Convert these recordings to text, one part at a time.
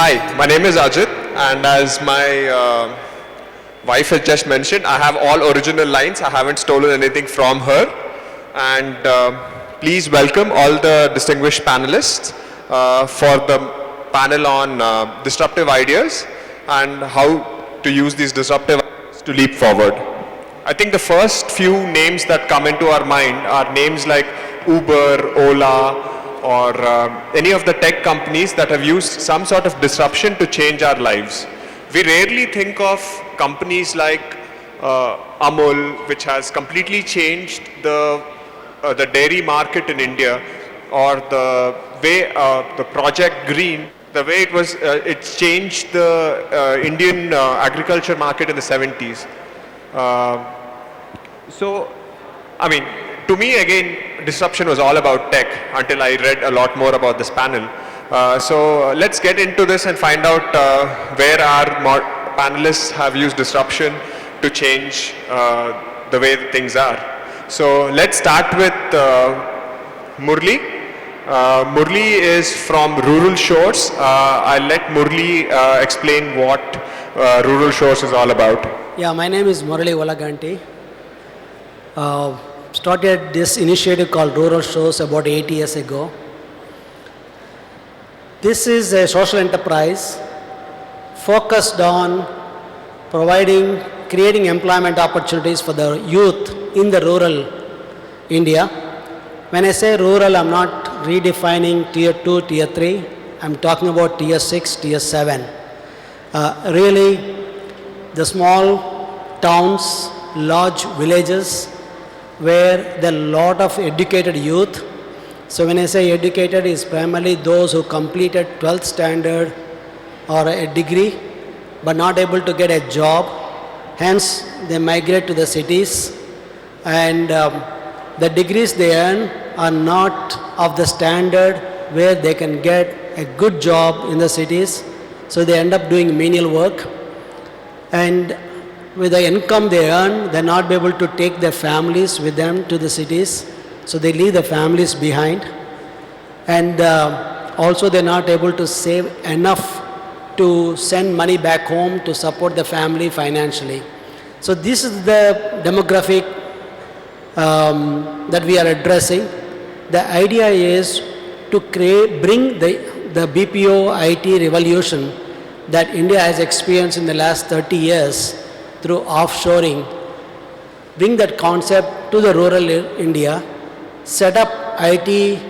Hi, my name is Ajit, and as my wife has just mentioned, I have all original lines. I haven't stolen anything from her. And please welcome all the distinguished panelists for the panel on disruptive ideas and how to use these disruptive ideas to leap forward. I think the first few names that come into our mind are names like Uber, Ola, or any of the tech companies that have used some sort of disruption to change our lives. We rarely think of companies like Amul, which has completely changed the dairy market in India, or the way the Project Green, the way it was, it's changed the Indian agriculture market in the 70s. So, I mean, to me, again, disruption was all about tech until I read a lot more about this panel. So let's get into this and find out where our panelists have used disruption to change the way things are. So let's start with Murali. Murali is from Rural Shores. I'll let Murali explain what Rural Shores is all about. Yeah, my name is Murali Vullaganti. Started this initiative called Rural Shores about 8 years ago. This is a social enterprise focused on creating employment opportunities for the youth in the rural India. When I say rural, I'm not redefining tier 2, tier 3. I'm talking about tier 6, tier 7. Really, the small towns, large villages, where there are a lot of educated youth. So when I say educated, it's primarily those who completed 12th standard or a degree, but not able to get a job. Hence, they migrate to the cities, and the degrees they earn are not of the standard where they can get a good job in the cities. So they end up doing menial work, and with the income they earn, they're not able to take their families with them to the cities. So they leave the families behind. And also they're not able to save enough to send money back home to support the family financially. So this is the demographic that we are addressing. The idea is to bring the BPO IT revolution that India has experienced in the last 30 years through offshoring, bring that concept to the rural India, set up IT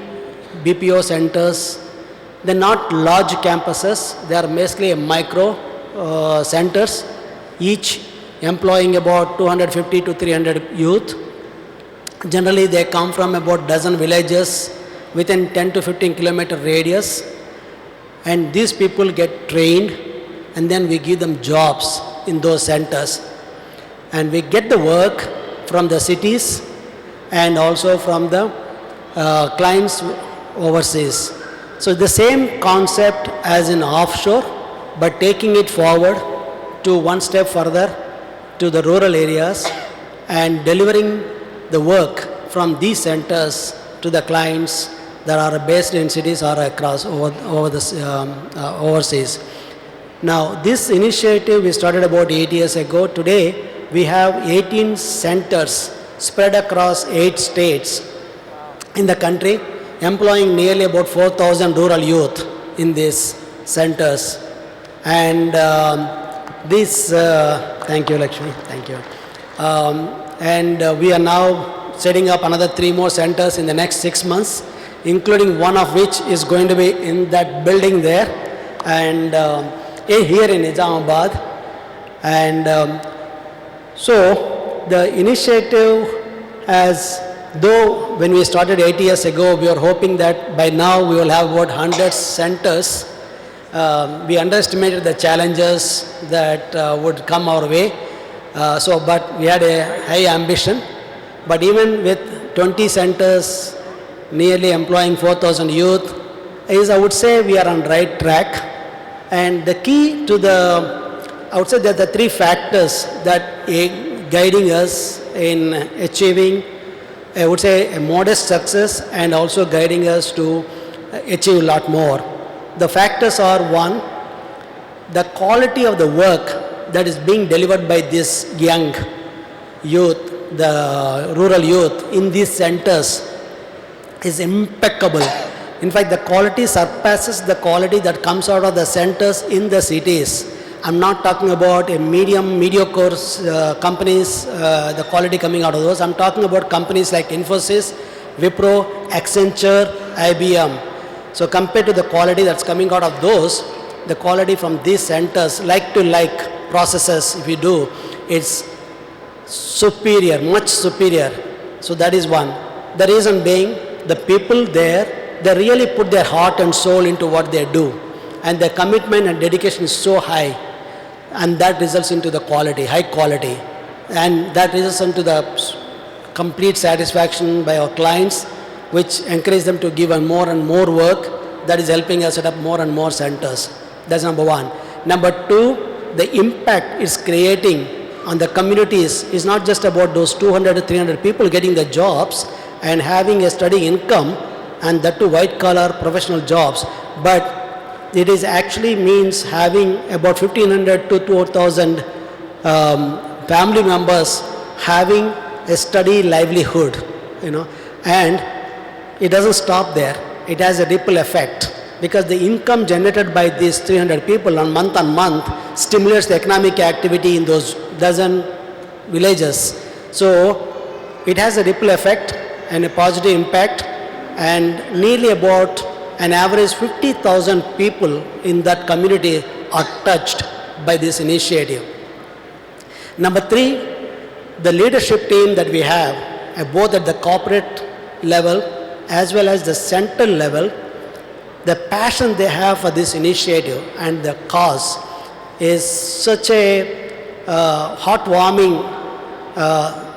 BPO centers. They're not large campuses, they are basically micro centers, each employing about 250 to 300 youth. Generally, they come from about dozen villages within 10 to 15 kilometer radius, and these people get trained, and then we give them jobs in those centers. And we get the work from the cities and also from the clients overseas. So the same concept as in offshore, but taking it forward to one step further to the rural areas and delivering the work from these centers to the clients that are based in cities or across overseas. Now, this initiative we started about 8 years ago. Today, we have 18 centers spread across 8 states in the country, employing nearly about 4,000 rural youth in these centers. And thank you, Lakshmi, thank you. We are now setting up another 3 more centers in the next 6 months, including one of which is going to be in that building there, and here in Islamabad. And so the initiative has, though when we started 8 years ago, we were hoping that by now we will have about 100 centers. We underestimated the challenges that would come our way. But we had a high ambition. But even with 20 centers, nearly employing 4,000 youth, I would say we are on the right track. And the key to I would say there are the 3 factors that are guiding us in achieving, I would say, a modest success and also guiding us to achieve a lot more. The factors are: 1, the quality of the work that is being delivered by this young youth, the rural youth in these centers is impeccable. In fact, the quality surpasses the quality that comes out of the centers in the cities. I'm not talking about a mediocre companies, the quality coming out of those. I'm talking about companies like Infosys, Wipro, Accenture, IBM. So compared to the quality that's coming out of those, the quality from these centers, like to like processes, if you do, it's superior, much superior. So that is one. The reason being, the people there, they really put their heart and soul into what they do. And their commitment and dedication is so high. And that results into the quality, high quality. And that results into the complete satisfaction by our clients, which encourage them to give more and more work. That is helping us set up more and more centers. That's number one. Number two, the impact it's creating on the communities is not just about those 200 to 300 people getting the jobs and having a steady income, and that to white collar professional jobs, but it is actually means having about 1,500 to 2,000 family members having a steady livelihood, and it doesn't stop there. It has a ripple effect, because the income generated by these 300 people on month stimulates the economic activity in those dozen villages. So it has a ripple effect and a positive impact, and nearly about an average 50,000 people in that community are touched by this initiative. Number three, the leadership team that we have, both at the corporate level as well as the central level, the passion they have for this initiative and the cause is such a heartwarming,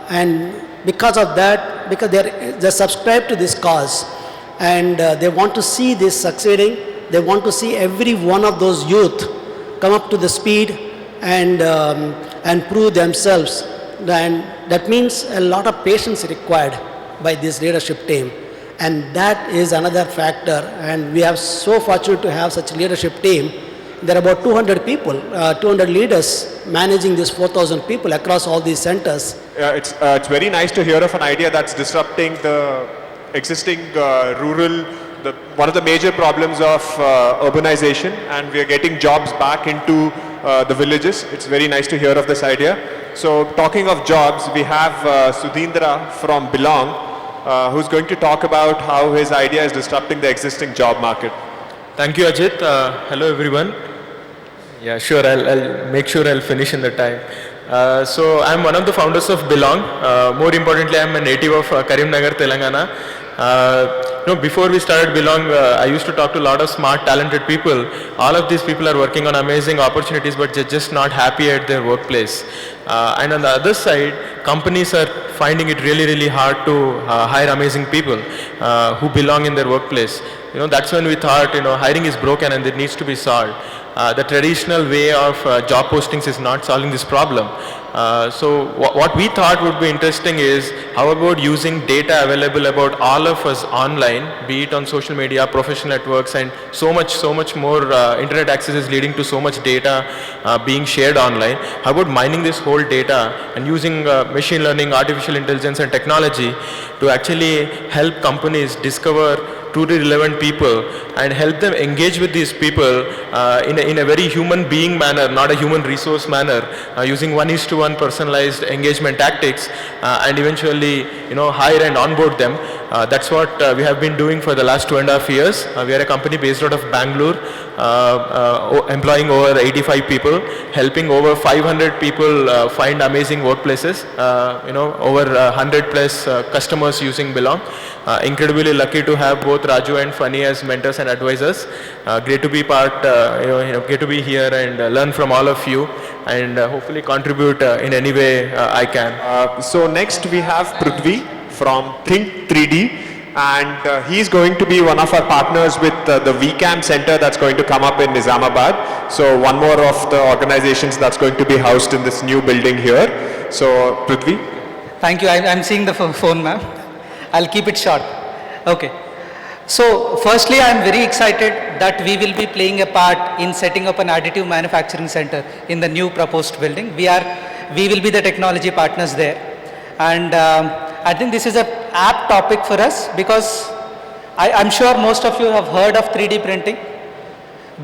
and because of that, because they're subscribed to this cause, and they want to see this succeeding. They want to see every one of those youth come up to the speed and prove themselves. And that means a lot of patience required by this leadership team. And that is another factor. And we are so fortunate to have such a leadership team. There are about 200 people, 200 leaders managing these 4,000 people across all these centers. It's very nice to hear of an idea that's disrupting the existing rural, one of the major problems of urbanization, and we are getting jobs back into the villages. It's very nice to hear of this idea. So talking of jobs, we have Sudheendra from Belong, who's going to talk about how his idea is disrupting the existing job market. Thank you, Ajit. Hello, everyone. Yeah, sure. I'll make sure I'll finish in the time. So I'm one of the founders of Belong. More importantly, I'm a native of Karimnagar, Telangana. Before we started Belong, I used to talk to a lot of smart, talented people. All of these people are working on amazing opportunities, but they're just not happy at their workplace. And on the other side, companies are finding it really, really hard to hire amazing people who belong in their workplace. That's when we thought, hiring is broken and it needs to be solved. The traditional way of job postings is not solving this problem. So what we thought would be interesting is how about using data available about all of us online, be it on social media, professional networks, and so much more internet access is leading to so much data being shared online. How about mining this whole data and using machine learning, artificial intelligence and technology to actually help companies discover truly relevant people and help them engage with these people in a very human being manner, not a human resource manner, using 1:1 personalized engagement tactics, and eventually hire and onboard them. That's what we have been doing for the last 2.5 years. We are a company based out of Bangalore, employing over 85 people, helping over 500 people find amazing workplaces, over 100 plus customers using Belong. Incredibly lucky to have both Raju and Funny as mentors and advisors. Great to be great to be here and learn from all of you, and hopefully contribute in any way I can. So next we have Pratury from Think 3D, and he's going to be one of our partners with the VCAM center that's going to come up in Nizamabad. So one more of the organizations that's going to be housed in this new building here. So Pratury. Thank you. I'm seeing the phone, ma'am. I'll keep it short. Okay. So firstly, I am very excited that we will be playing a part in setting up an additive manufacturing center in the new proposed building. We will be the technology partners there. And I think this is an apt topic for us because I'm sure most of you have heard of 3D printing.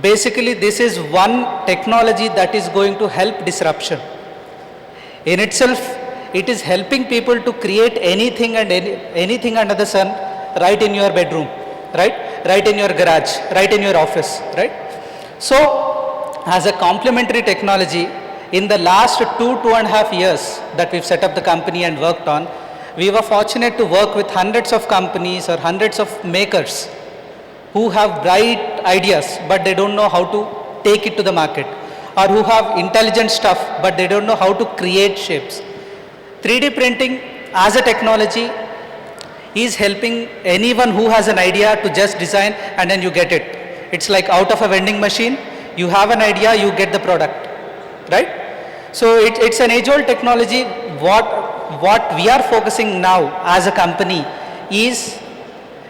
Basically, this is one technology that is going to help disruption. In itself, it is helping people to create anything and anything under the sun right in your bedroom, right in your garage, right in your office, right? So, as a complementary technology, in the last 2.5 years that we've set up the company and worked on, we were fortunate to work with hundreds of companies or hundreds of makers who have bright ideas, but they don't know how to take it to the market, or who have intelligent stuff, but they don't know how to create shapes. 3D printing as a technology is helping anyone who has an idea to just design and then you get it. It's like out of a vending machine, you have an idea, you get the product, right? So it's an age-old technology. What we are focusing now as a company is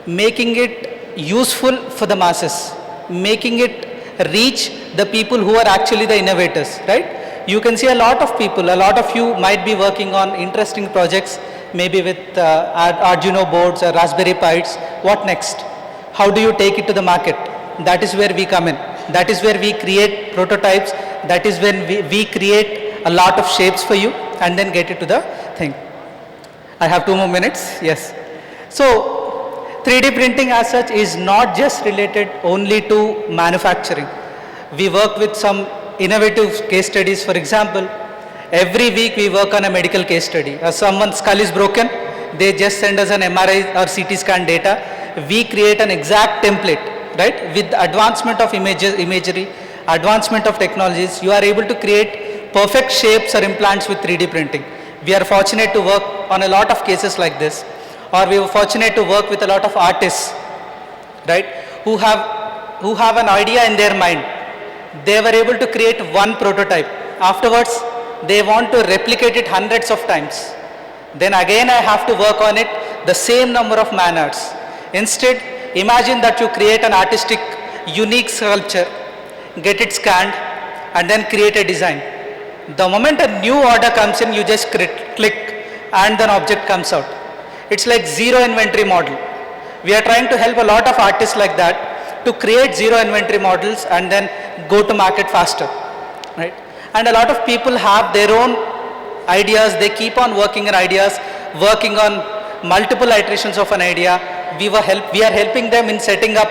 making it useful for the masses, making it reach the people who are actually the innovators, right? You can see a lot of people, a lot of you might be working on interesting projects, maybe with Arduino boards or Raspberry Pis. What next? How do you take it to the market? That is where we come in. That is where we create prototypes. That is when we create a lot of shapes for you and then get it to the thing. I have 2 more minutes. Yes. So 3D printing as such is not just related only to manufacturing. We work with some innovative case studies. For example, every week we work on a medical case study. If someone's skull is broken, they just send us an MRI or CT scan data. We create an exact template, right? With advancement of imagery, advancement of technologies, you are able to create perfect shapes or implants with 3D printing. We are fortunate to work on a lot of cases like this. Or we were fortunate to work with a lot of artists, right? Who have an idea in their mind. They were able to create one prototype. Afterwards, they want to replicate it hundreds of times. Then again, I have to work on it the same number of man-hours. Instead, imagine that you create an artistic, unique sculpture, get it scanned, and then create a design. The moment a new order comes in, you just click, and an object comes out. It's like zero inventory model. We are trying to help a lot of artists like that to create zero inventory models and then go to market faster, right? And a lot of people have their own ideas. They keep on working on ideas, working on multiple iterations of an idea. We are helping them in setting up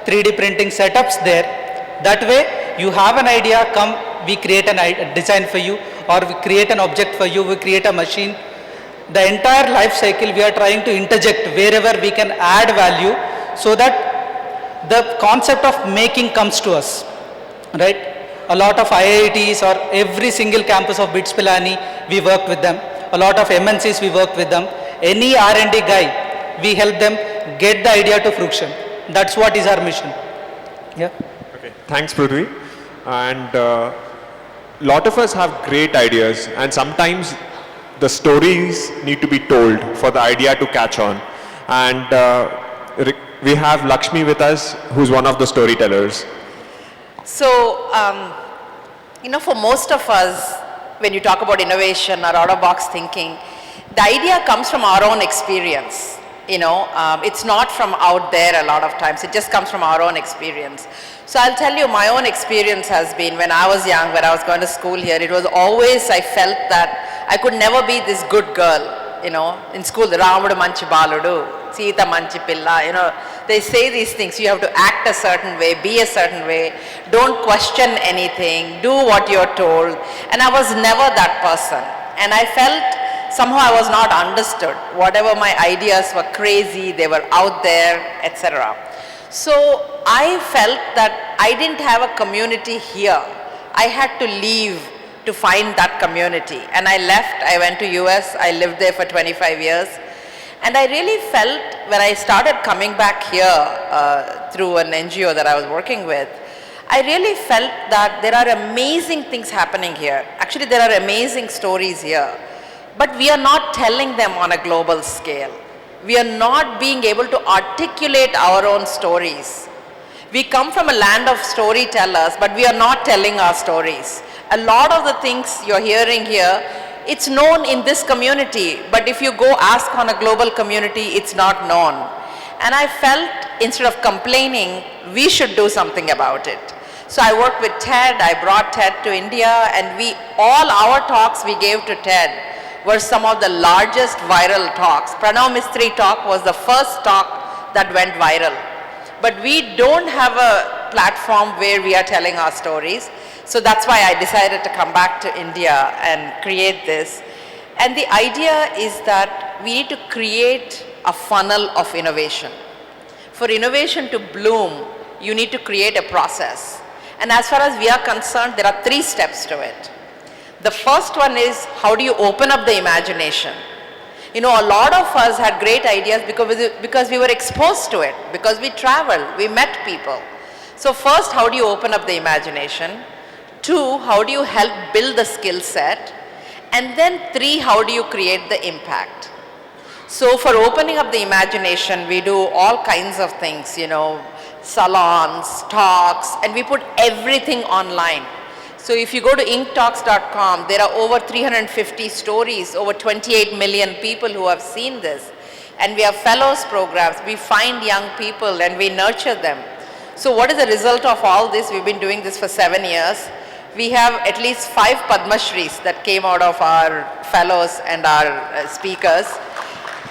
3D printing setups there. That way, you have an idea, come, we create a design for you, or we create an object for you, we create a machine. The entire life cycle we are trying to interject wherever we can add value so that the concept of making comes to us, right? A lot of IITs or every single campus of BITS Pilani, we work with them. A lot of MNCs, we work with them. Any R&D guy, we help them get the idea to fruition. That's what is our mission. Yeah. Okay. Thanks, Pratury. And lot of us have great ideas, and sometimes the stories need to be told for the idea to catch on. And we have Lakshmi with us, who's one of the storytellers. So, for most of us, when you talk about innovation or out-of-box thinking, the idea comes from our own experience. It's not from out there a lot of times. It just comes from our own experience. So I'll tell you, my own experience has been when I was young, when I was going to school here, it was always, I felt that I could never be this good girl, in school, Ramudu manchi baludu, Sita manchi pilla, they say these things, you have to act a certain way, be a certain way, don't question anything, do what you're told. And I was never that person. And I felt somehow I was not understood. Whatever my ideas were crazy, they were out there, etc. So I felt that I didn't have a community here. I had to leave to find that community. And I left, I went to US, I lived there for 25 years. And I really felt when I started coming back here through an NGO that I was working with, I really felt that there are amazing things happening here. Actually, there are amazing stories here. But we are not telling them on a global scale. We are not being able to articulate our own stories. We come from a land of storytellers, but we are not telling our stories. A lot of the things you're hearing here, it's known in this community, but if you go ask on a global community, it's not known. And I felt instead of complaining, we should do something about it. So I worked with TED, I brought TED to India, and all our talks we gave to TED were some of the largest viral talks. Pranav Mistry talk was the first talk that went viral. But we don't have a platform where we are telling our stories. So that's why I decided to come back to India and create this. And the idea is that we need to create a funnel of innovation. For innovation to bloom, you need to create a process. And as far as we are concerned, there are 3 steps to it. The first one is, how do you open up the imagination? You know, a lot of us had great ideas because we were exposed to it, because we traveled, we met people. So first, how do you open up the imagination? 2, how do you help build the skill set? And then 3, how do you create the impact? So for opening up the imagination, we do all kinds of things, you know, salons, talks, and we put everything online. So if you go to INKtalks.com, there are over 350 stories, over 28 million people who have seen this. And we have fellows programs. We find young people and we nurture them. So what is the result of all this? We've been doing this for 7 years. We have at least 5 Padma Shris that came out of our fellows and our speakers.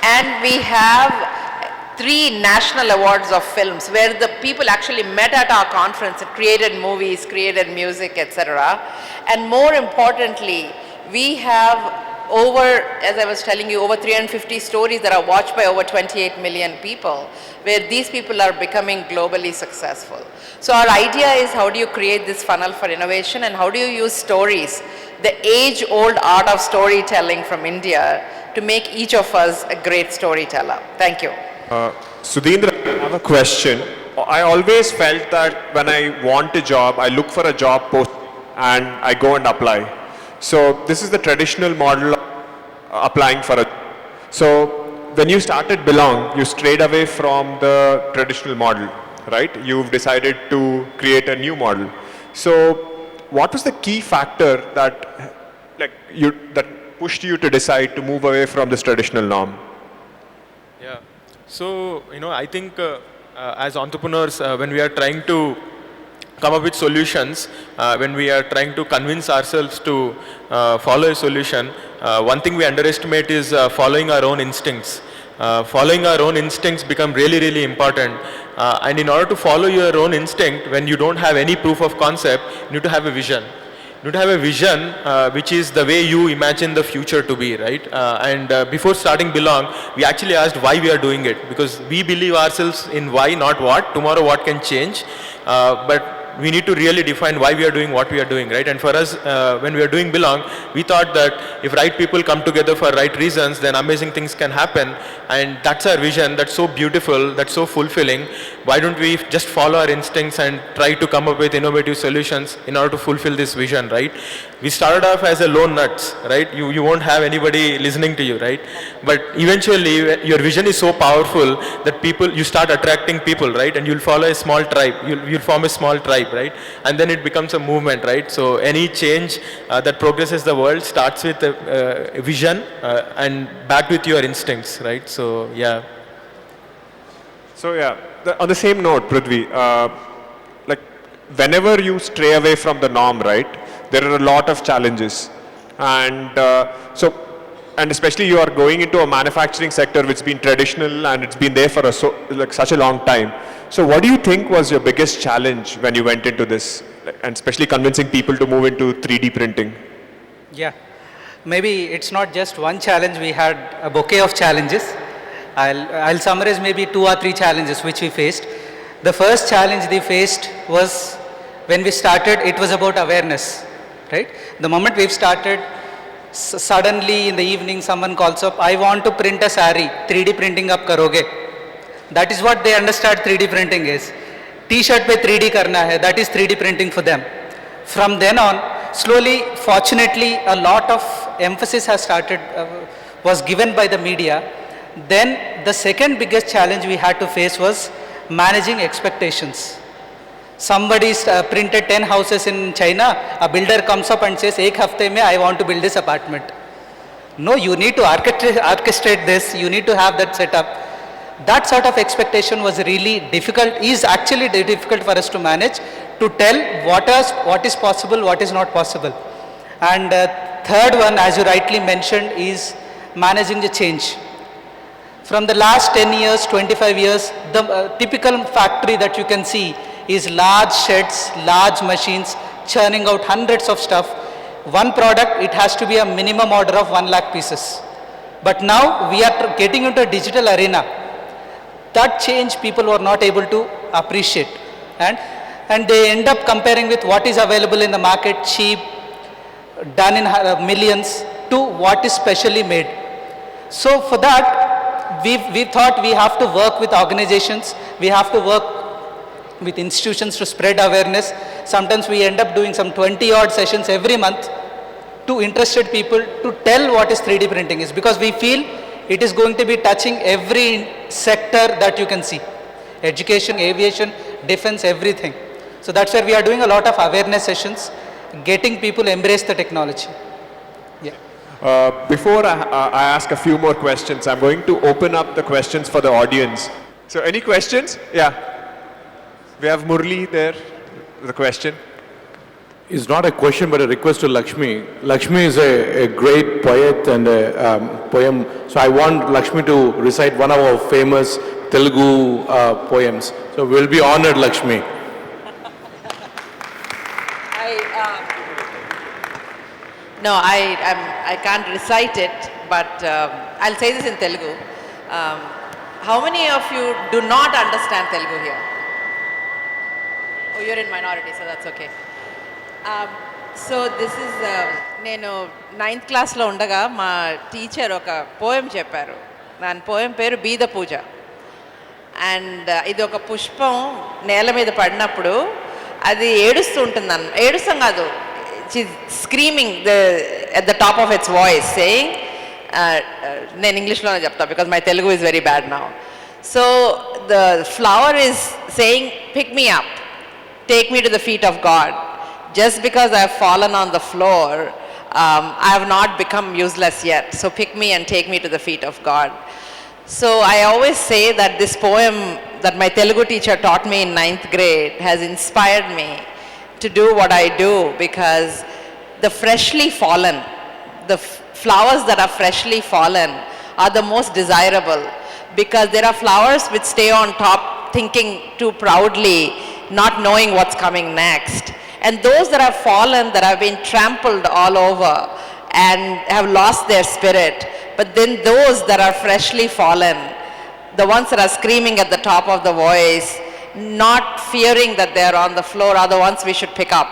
And we have 3 national awards of films where the people actually met at our conference and created movies, created music, etc. And more importantly, we have over, as I was telling you, over 350 stories that are watched by over 28 million people, where these people are becoming globally successful. So our idea is, how do you create this funnel for innovation, and how do you use stories, the age-old art of storytelling from India, to make each of us a great storyteller. Thank you. Sudheendra, I have a question. I always felt that when I want a job, I look for a job post and I go and apply. So this is the traditional model of applying for a job. So when you started Belong, you strayed away from the traditional model, right? You've decided to create a new model. So what was the key factor that pushed you to decide to move away from this traditional norm? Yeah. So, you know, I think as entrepreneurs, when we are trying to come up with solutions, when we are trying to convince ourselves to follow a solution, one thing we underestimate is following our own instincts. Following our own instincts become really, really important. And in order to follow your own instinct, when you don't have any proof of concept, you need to have a vision. You need to have a vision which is the way you imagine the future to be, right? And before starting Belong, we actually asked why we are doing it, because we believe ourselves in why, not what. Tomorrow what can change, but we need to really define why we are doing what we are doing, right? And for us, when we are doing Belong, we thought that if right people come together for right reasons, then amazing things can happen. And that's our vision. That's so beautiful. That's so fulfilling. Why don't we just follow our instincts and try to come up with innovative solutions in order to fulfill this vision, right? We started off as a lone nuts, right? You won't have anybody listening to you, right? But eventually, your vision is so powerful that you start attracting people, right? And you'll follow a small tribe. You'll form a small tribe, right? And then it becomes a movement, right? So any change that progresses the world starts with a vision and backed with your instincts, right? So yeah. So yeah, on the same note, Prithvi, like whenever you stray away from the norm, right, there are a lot of challenges, and and especially you are going into a manufacturing sector which has been traditional and it's been there for such a long time. So what do you think was your biggest challenge when you went into this, and especially convincing people to move into 3D printing? Yeah, maybe it's not just one challenge. We had a bouquet of challenges. I'll summarize maybe 2 or 3 challenges which we faced. The first challenge they faced was when we started, it was about awareness, right? The moment we've started, suddenly in the evening someone calls up, I want to print a sari, 3D printing up karoge. That is what they understand 3D printing is. T-shirt pe 3D karna hai, that is 3D printing for them. From then on, slowly, fortunately, a lot of emphasis has was given by the media, Then the second biggest challenge we had to face was managing expectations. Somebody's printed 10 houses in China, a builder comes up and says, "Ek hafte mein I want to build this apartment." No, you need to orchestrate this, you need to have that set up. That sort of expectation was really difficult, is actually difficult for us to manage, to tell what is possible, what is not possible. And third one, as you rightly mentioned, is managing the change. From the last 10 years, 25 years, the typical factory that you can see is large sheds, large machines, churning out hundreds of stuff. One product, it has to be a minimum order of 1 lakh pieces. But now we are getting into a digital arena. That change people were not able to appreciate. And they end up comparing with what is available in the market, cheap, done in millions, to what is specially made. So for that, we thought we have to work with organizations, we have to work with institutions to spread awareness. Sometimes we end up doing some 20 odd sessions every month to interested people to tell what is 3D printing is, because we feel it is going to be touching every sector that you can see. Education, aviation, defense, everything. So that's where we are doing a lot of awareness sessions, getting people embrace the technology. Yeah. Before I ask a few more questions, I'm going to open up the questions for the audience. So any questions? Yeah. We have Murali there, the question. It's not a question but a request to Lakshmi. Lakshmi is a great poet and a poem. So I want Lakshmi to recite one of our famous Telugu poems. So we'll be honored, Lakshmi. I can't recite it, but I'll say this in Telugu. How many of you do not understand Telugu here? Oh, you're in minority, so that's okay. So this is, నేను 9th క్లాస్లో ఉండగా మా teacher ఒక poem చెప్పారు. దాని poem పేరు బీద పూజ. And ఇది ఒక పుష్పం నేల మీద పడినప్పుడు అది ఏడుస్తూ ఉంటుంది. ఏడుస్తాం కాదు, screaming at the top of its voice saying, నేను ఇంగ్లీష్లోనే చెప్తా because my Telugu is very bad now. So the flower is saying, pick me up, take me to the feet of God. Just because I have fallen on the floor, I have not become useless yet. So pick me and take me to the feet of God. So I always say that this poem that my Telugu teacher taught me in 9th grade has inspired me to do what I do, because the freshly fallen, the flowers that are freshly fallen are the most desirable, because there are flowers which stay on top thinking too proudly, not knowing what's coming next. And those that have fallen, that have been trampled all over and have lost their spirit, but then those that are freshly fallen, the ones that are screaming at the top of the voice, not fearing that they are on the floor, are the ones we should pick up.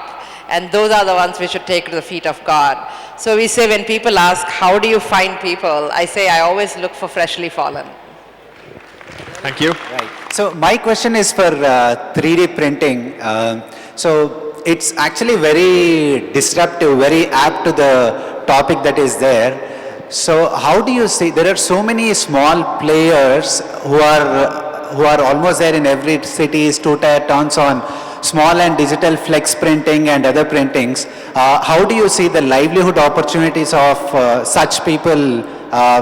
And those are the ones we should take to the feet of God. So we say, when people ask, how do you find people? I say, I always look for freshly fallen. Thank you. Right. So my question is for 3D printing. So it's actually very disruptive, very apt to the topic that is there. So how do you see, there are so many small players who are almost there in every city, 2-tier towns on small and digital flex printing and other printings. How do you see the livelihood opportunities of such people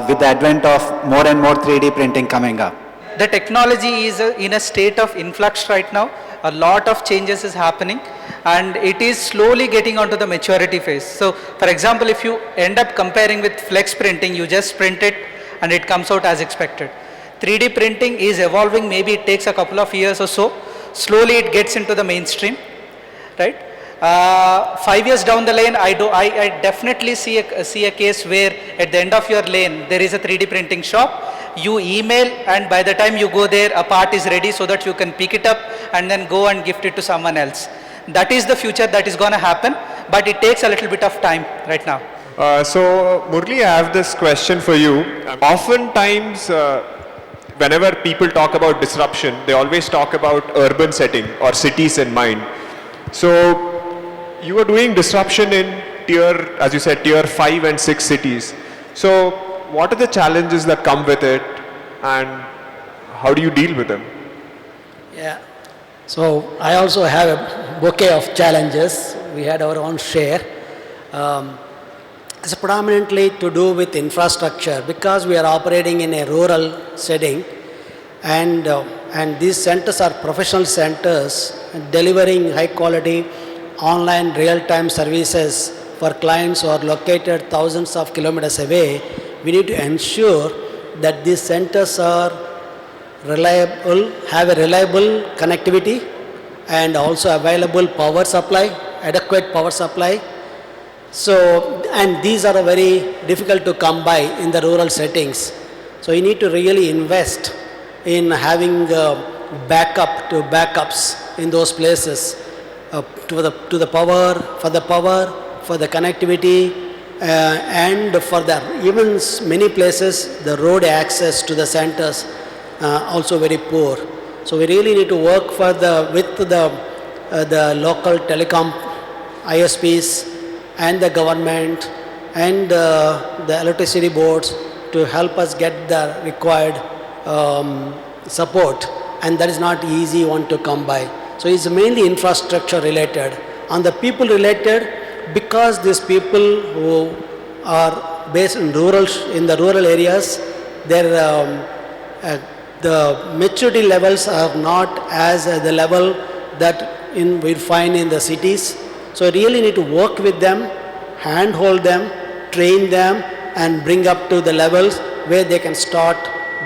with the advent of more and more 3D printing coming up? The technology is in a state of influx right now. A lot of changes is happening, and it is slowly getting onto the maturity phase. So for example, if you end up comparing with flex printing, you just print it and it comes out as expected. 3D printing is evolving, maybe it takes a couple of years or so. Slowly it gets into the mainstream, right? 5 years down the lane, I definitely see a case where at the end of your lane there is a 3D printing shop. You email, and by the time you go there, a part is ready so that you can pick it up and then go and gift it to someone else. That is the future that is going to happen, but it takes a little bit of time right now. So Murali, I have this question for you. Oftentimes, whenever people talk about disruption, they always talk about urban setting or cities in mind. So you are doing disruption in tier 5 and 6 cities. So what are the challenges that come with it? and how do you deal with them? Yeah. So I also have a bouquet of challenges. We had our own share. It's predominantly to do with infrastructure because we are operating in a rural setting, and these centers are professional centers delivering high quality online real-time services for clients who are located thousands of kilometers away. We need to ensure that these centers are reliable, have a reliable connectivity and also available power supply, adequate power supply. So, and these are very difficult to come by in the rural settings. So you need to really invest in having backup to backups in those places for the power, for the connectivity, and for the even many places the road access to the centers also very poor. So we really need to work with the local telecom ISPs and the government and the electricity boards to help us get the required support, and that is not easy one to come by. So it's mainly infrastructure related. On the people related, because these people who are based in the rural areas, the maturity levels are not as the level that we find in the cities. So really need to work with them, handhold them, train them, and bring up to the levels where they can start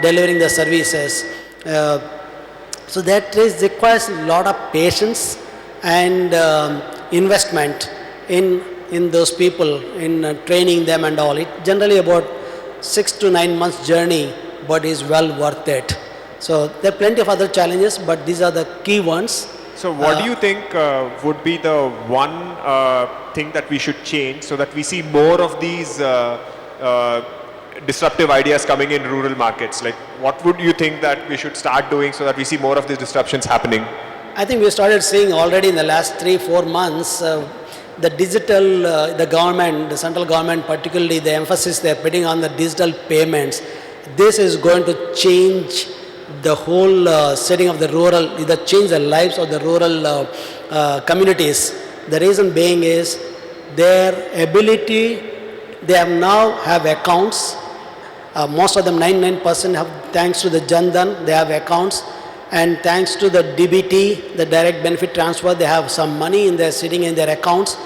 delivering the services. So that requires a lot of patience and investment in those people, in training them and all. It generally about 6 to 9 months journey, but is well worth it. So there are plenty of other challenges, but these are the key ones. So what do you think would be the one thing that we should change so that we see more of these disruptive ideas coming in rural markets? Like what would you think that we should start doing so that we see more of these disruptions happening? I think we started seeing already in the last 3-4 months the digital, the government, the central government particularly, the emphasis they are putting on the digital payments. This is going to change the whole setting of the rural, either change the lives of the rural communities. The reason being is their ability, they have now have accounts. Most of them, 99% have, thanks to the Jan Dhan, they have accounts. And thanks to the DBT, the direct benefit transfer, they have some money in their sitting in their accounts.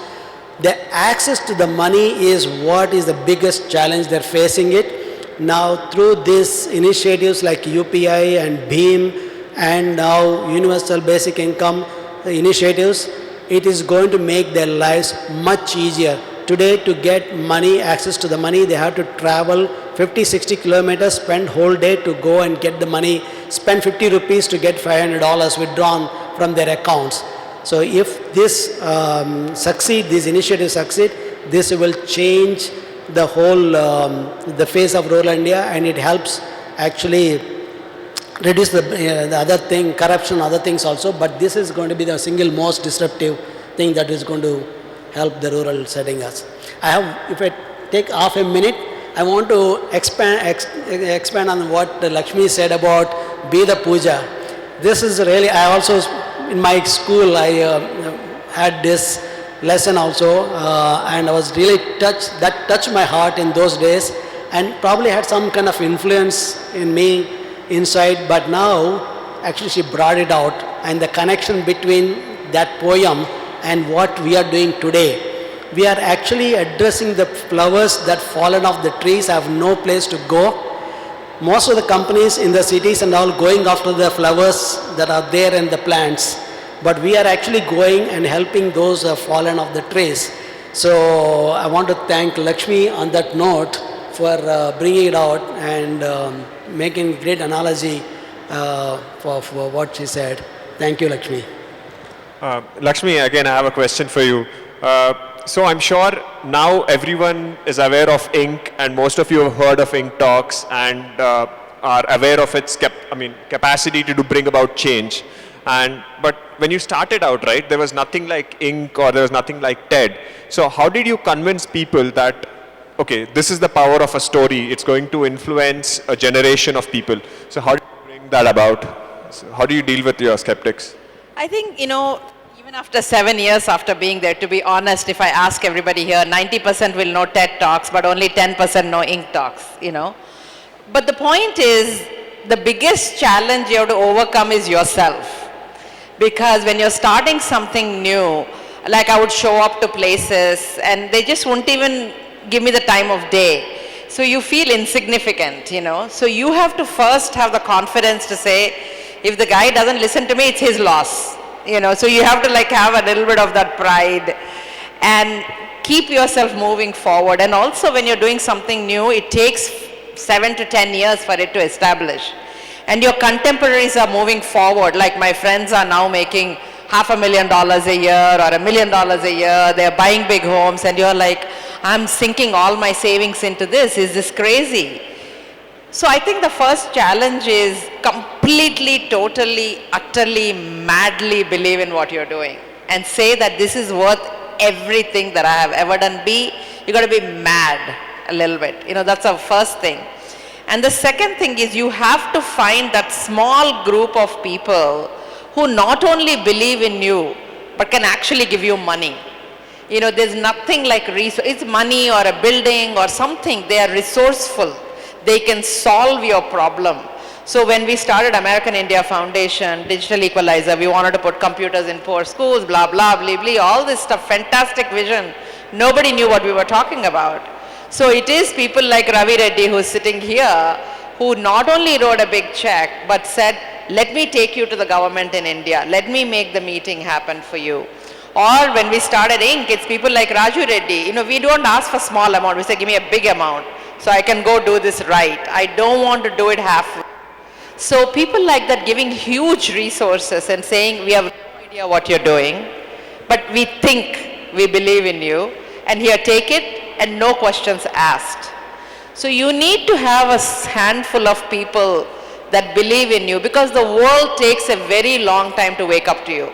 The access to the money is what is the biggest challenge they're facing it. Now through these initiatives like UPI and BHIM and now Universal Basic Income initiatives, it is going to make their lives much easier. Today to get money, access to the money, they have to travel 50-60 kilometers, spend whole day to go and get the money, spend 50 rupees to get $500 withdrawn from their accounts. So if this these initiatives succeed, this will change the whole, the face of rural India, and it helps actually reduce the other thing, corruption, other things also, but this is going to be the single most disruptive thing that is going to help the rural setting us. If I take half a minute, I want to expand on what Lakshmi said about Be the Puja. This is really, I also, in my school, I had this lesson also, and I was really touched, that touched my heart in those days, and probably had some kind of influence in me inside, but now actually she brought it out, and the connection between that poem and what we are doing today. We are actually addressing the flowers that fallen off the trees, have no place to go. Most of the companies in the cities and all going after the flowers that are there and the plants, but we are actually going and helping those who have fallen off the trees. So I want to thank Lakshmi on that note for bringing it out and making great analogy for what she said. Thank you, Lakshmi. Lakshmi, again, I have a question for you. So I'm sure now everyone is aware of INK, and most of you have heard of INKtalks and are aware of its capacity to bring about change. But when you started out, right, there was nothing like INK or there was nothing like TED. So how did you convince people that okay, this is the power of a story. It's going to influence a generation of people. So how do you bring that about? So how do you deal with your skeptics? I think, even after 7 years after being there, to be honest, if I ask everybody here, 90% will know TED Talks, but only 10% know INKtalks. But the point is, the biggest challenge you have to overcome is yourself. Because when you're starting something new, like I would show up to places and they just won't even give me the time of day. So you feel insignificant, So you have to first have the confidence to say, if the guy doesn't listen to me, it's his loss. So you have to have a little bit of that pride and keep yourself moving forward. And also when you're doing something new, it takes 7 to 10 years for it to establish. And your contemporaries are moving forward, like my friends are now making $500,000 a year or $1 million a year. They're buying big homes and you're like, I'm sinking all my savings into this. Is this crazy? So I think the first challenge is completely, totally, utterly, madly believe in what you're doing and say that this is worth everything that I have ever done. You got to be mad a little bit. That's the first thing. And the second thing is you have to find that small group of people who not only believe in you, but can actually give you money. There's nothing like it's money or a building or something. They are resourceful. They can solve your problem. So when we started American India Foundation, Digital Equalizer, we wanted to put computers in poor schools, blah, blah, blah, blah, all this stuff, fantastic vision. Nobody knew what we were talking about. So it is people like Ravi Reddy who's sitting here who not only wrote a big check, but said, let me take you to the government in India. Let me make the meeting happen for you. Or when we started Inc., it's people like Raju Reddy. We don't ask for small amount. We say, give me a big amount so I can go do this right. I don't want to do it half. So people like that giving huge resources and saying, we have no idea what you're doing, but we think we believe in you, and here, take it, and no questions asked. So you need to have a handful of people that believe in you, because the world takes a very long time to wake up to you.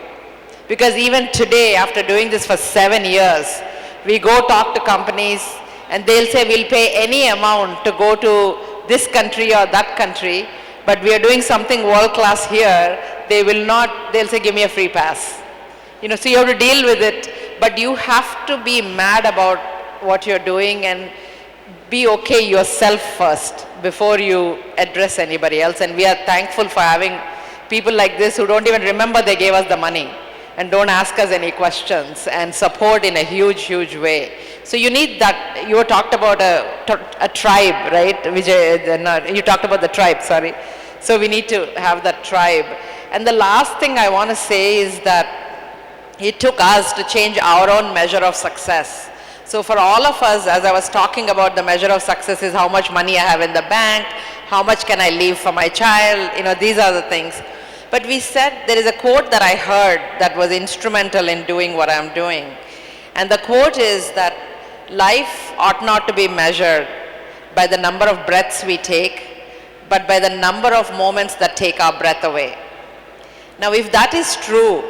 Because even today, after doing this for 7 years, we go talk to companies and they'll say, we'll pay any amount to go to this country or that country, but we are doing something world class here. They'll say, give me a free pass. So you have to deal with it, but you have to be mad about what you're doing and be okay yourself first before you address anybody else. And we are thankful for having people like this who don't even remember they gave us the money and don't ask us any questions and support in a huge, huge way. So you need that. You talked about a tribe, right? Vijay, you talked about the tribe, sorry. So we need to have that tribe. And the last thing I want to say is that it took us to change our own measure of success. So for all of us, as I was talking about, the measure of success is how much money I have in the bank, how much can I leave for my child, these are the things. But we said, there is a quote that I heard that was instrumental in doing what I'm doing. And the quote is that life ought not to be measured by the number of breaths we take, but by the number of moments that take our breath away. Now, if that is true,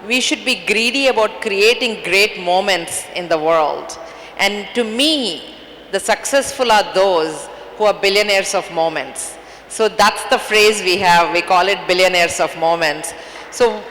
we should be greedy about creating great moments in the world. And to me, the successful are those who are billionaires of moments. So that's the phrase we have. We call it billionaires of moments. So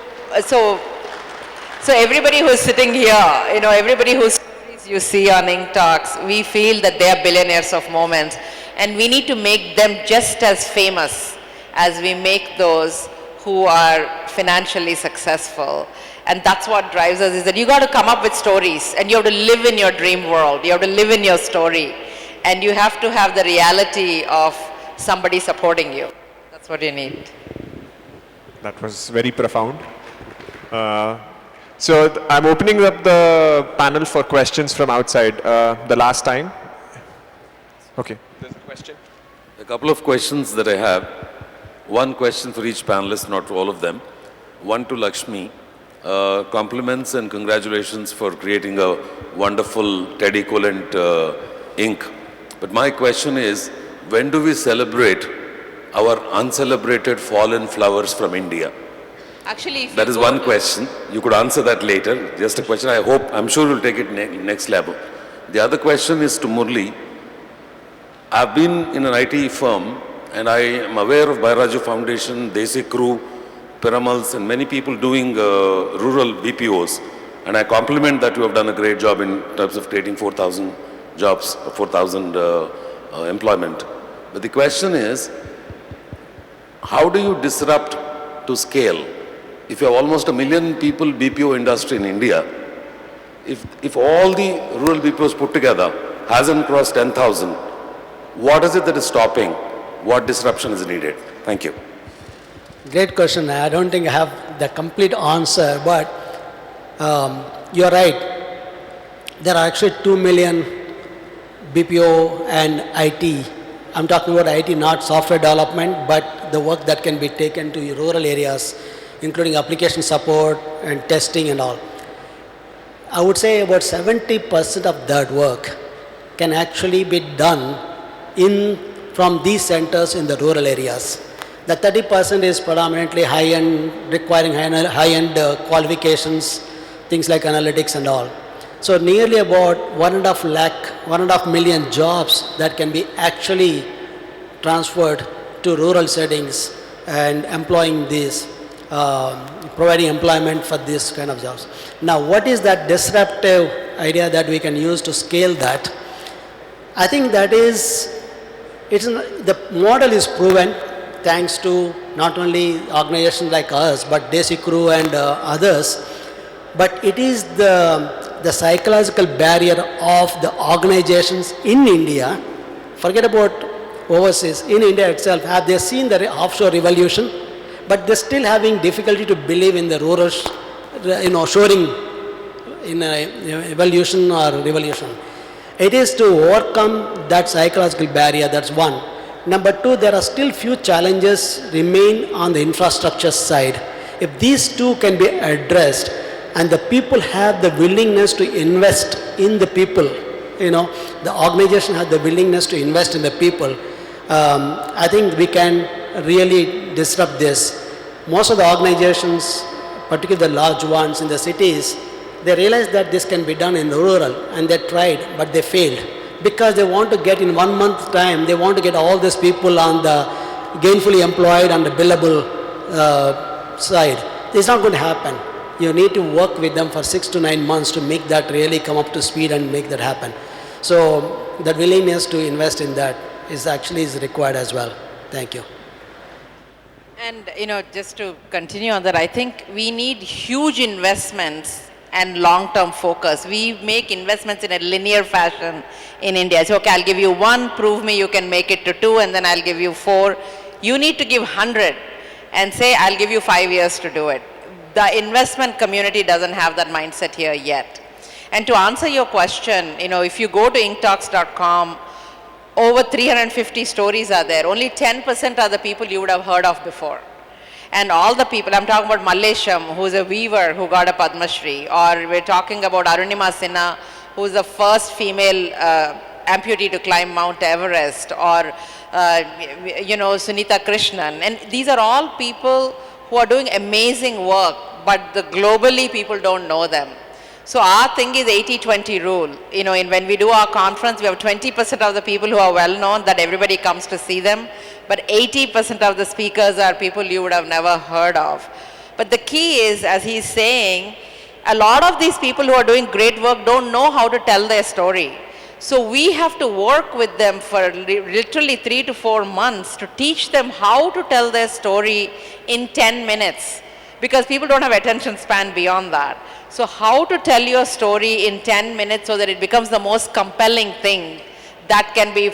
everybody who's sitting here, everybody whose stories you see on INKtalks, we feel that they are billionaires of moments. And we need to make them just as famous as we make those who are financially successful. And that's what drives us, is that you got to come up with stories and you have to live in your dream world. You have to live in your story. And you have to have the reality of somebody supporting you. That's what you need. That was very profound. So I'm opening up the panel for questions from outside. The last time. Okay. There's a question. A couple of questions that I have. One question for each panelist, not all of them. One to Lakshmi. Compliments and congratulations for creating a wonderful TED equivalent Inc. But my question is, when do we celebrate our uncelebrated fallen flowers from India? Actually, that is one question. You could answer that later. Just a question. I'm sure you'll take it next level. The other question is to Murali. I've been in an IT firm and I am aware of Bairaju Foundation, Desi Crew, Piramals and many people doing rural BPOs. And I compliment that you have done a great job in terms of creating 4,000 jobs, 4,000 employment. But the question is, how do you disrupt to scale? If you have almost 1 million people BPO industry in India, if all the rural BPOs put together hasn't crossed 10,000, what is it that is stopping? What disruption is needed? Thank you. Great question. I don't think I have the complete answer, but you're right. There are actually 2 million BPO and IT. I'm talking about IT, not software development, but the work that can be taken to rural areas, including application support and testing and all. I would say about 70% of that work can actually be done from these centers in the rural areas. The 30% is predominantly high-end, requiring high-end qualifications, things like analytics and all. So nearly about 1.5 million jobs that can be actually transferred to rural settings and employing these, providing employment for these kind of jobs. Now, what is that disruptive idea that we can use to scale that? I think that is, the model is proven thanks to not only organizations like us, but Desi Crew and others, but it is the psychological barrier of the organizations in India. Forget about overseas. In India itself, have they seen the offshore revolution? But they're still having difficulty to believe in the rural, shoring in evolution or revolution. It is to overcome that psychological barrier, that's one. Number two, there are still few challenges remain on the infrastructure side. If these two can be addressed and the people have the willingness to invest in the people, the organization has the willingness to invest in the people, I think we can really disrupt this. Most of the organizations, particularly the large ones in the cities, they realized that this can be done in rural and they tried, but they failed. Because they want to get in 1 month time, they want to get all these people on the gainfully employed and the billable side. It's not going to happen. You need to work with them for 6 to 9 months to make that really come up to speed and make that happen. So the willingness to invest in that is required as well. Thank you. And just to continue on that, I think we need huge investments and long-term focus. We make investments in a linear fashion in India. So, okay, I'll give you 1, prove me you can make it to 2, and then I'll give you 4. You need to give 100 and say, I'll give you 5 years to do it. The investment community doesn't have that mindset here yet. And to answer your question, if you go to INKtalks.com, over 350 stories are there. Only 10% are the people you would have heard of before. And all the people, I'm talking about Mallesham, who's a weaver who got a Padma Shri, or we're talking about Arunima Sinha, who's the first female amputee to climb Mount Everest, or Sunita Krishnan. And these are all people who are doing amazing work, but globally people don't know them. So our thing is 80-20 rule. When we do our conference, we have 20% of the people who are well known, that everybody comes to see them. But 80% of the speakers are people you would have never heard of. But the key is, as he's saying, a lot of these people who are doing great work don't know how to tell their story. So we have to work with them for literally 3 to 4 months to teach them how to tell their story in 10 minutes. Because people don't have attention span beyond that. So how to tell your story in 10 minutes so that it becomes the most compelling thing that can be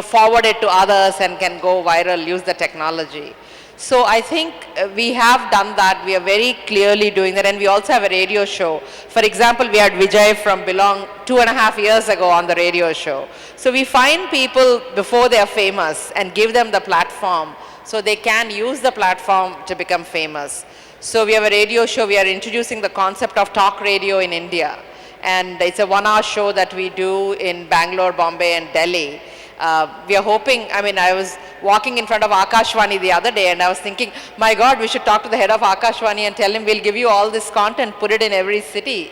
forwarded to others and can go viral, use the technology. So I think we have done that. We are very clearly doing that. And we also have a radio show. For example, we had Vijay from Belong 2.5 years ago on the radio show. So we find people before they are famous and give them the platform so they can use the platform to become famous. So we have a radio show. We are introducing the concept of talk radio in India. And it's a 1-hour show that we do in Bangalore, Bombay, and Delhi. We are hoping, I was walking in front of Akashvani the other day and I was thinking, my God, we should talk to the head of Akashvani and tell him we'll give you all this content, put it in every city,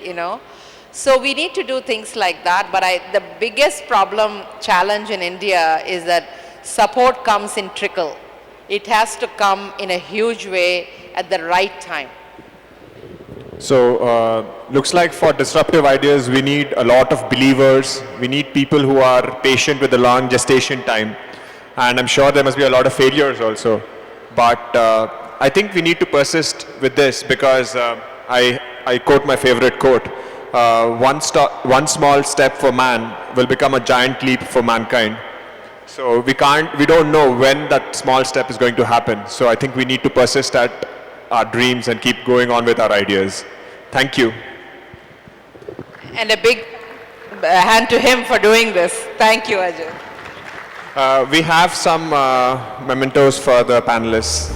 So we need to do things like that, but the biggest problem, challenge in India is that support comes in trickle. It has to come in a huge way at the right time. So, looks like for disruptive ideas, we need a lot of believers. We need people who are patient with the long gestation time. And I'm sure there must be a lot of failures also. But I think we need to persist with this because I quote my favorite quote, one small step for man will become a giant leap for mankind. So we don't know when that small step is going to happen. So I think we need to persist at our dreams and keep going on with our ideas. Thank you. And a big hand to him for doing this. Thank you, Ajit. We have some mementos for the panelists.